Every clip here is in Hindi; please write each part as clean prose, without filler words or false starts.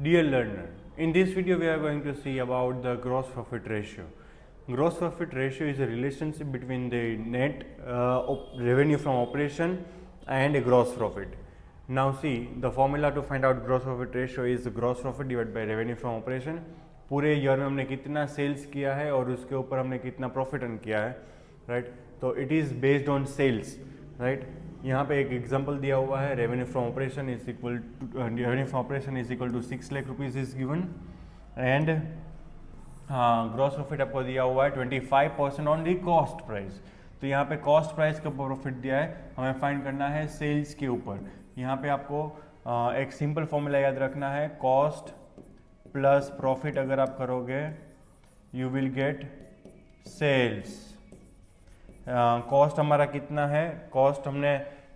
Dear learner, in this video we are going to see about the gross profit ratio. Gross profit ratio is a relationship between the net revenue from operation and a gross profit. Now see, the formula to find out gross profit ratio is gross profit divided by revenue from operation. पूरे ईयर में हमने कितना सेल्स किया है और उसके ऊपर हमने कितना प्रॉफिट अर्न किया है, राइट? तो it is based on sales, right? यहाँ पे एक एग्जांपल दिया हुआ है, revenue from operation is equal to 6 lakh rupees is given and gross profit आपको दिया हुआ है 25% ऑन दी कॉस्ट प्राइस. तो यहाँ पे कॉस्ट प्राइस का प्रॉफिट दिया है, हमें फाइंड करना है सेल्स के ऊपर. यहाँ पे आपको एक सिंपल फॉर्मूला याद रखना है, कॉस्ट प्लस प्रॉफिट अगर आप करोगे you will get sales. Cost हमारा कितना है, कॉस्ट हमने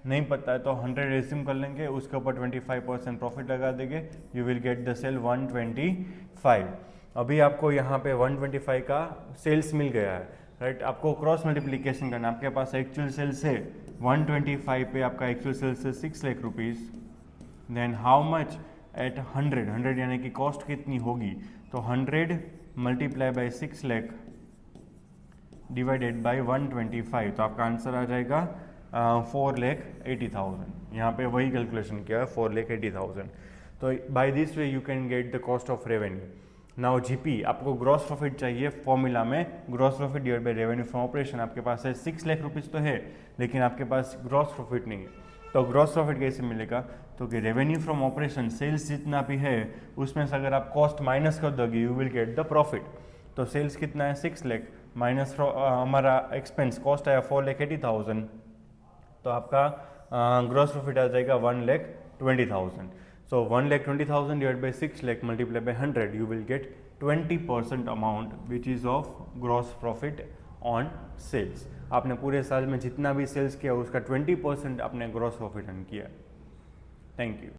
नहीं पता है तो 100 एज्यूम कर लेंगे, उसके ऊपर 25% प्रॉफिट लगा देंगे, you will get the sale 125. अभी आपको यहाँ पे 125 का सेल्स मिल गया है, राइट? आपको क्रॉस मल्टीप्लिकेशन करना, आपके पास एक्चुअल सेल्स है 125 पे आपका एक्चुअल सेल्स है 6 lakh rupees. Then how much at 100 यानी कि कॉस्ट कितनी होगी, तो 100 multiply by 6 lakh divided by 125, तो आपका आंसर आ जाएगा 4,80,000. यहाँ पे वही कैलकुलेशन किया है, 4,80,000. तो by this way you can get the cost of revenue. Now GP, आपको ग्रॉस प्रॉफिट चाहिए फॉर्मूला में, gross profit divide by revenue from operation. आपके पास है 6 लाख रुपीज़ तो है, लेकिन आपके पास ग्रॉस प्रॉफिट नहीं है. तो ग्रॉस प्रॉफिट कैसे मिलेगा, तो कि रेवेन्यू फ्रॉम ऑपरेशन सेल्स जितना भी है उसमें से अगर आप कॉस्ट माइनस कर दोगे you will get the profit. तो सेल्स कितना है 6 लाख माइनस हमारा एक्सपेंस कॉस्ट आया 4,80,000, तो आपका ग्रॉस प्रॉफिट आ जाएगा 1,20,000. So 1,20,000 divide by 6 lakh multiply by 100 you will get 20% amount which is of gross profit on sales. आपने पूरे साल में जितना भी सेल्स किया उसका 20% आपने ग्रॉस प्रॉफिट अर्न किया. Thank you.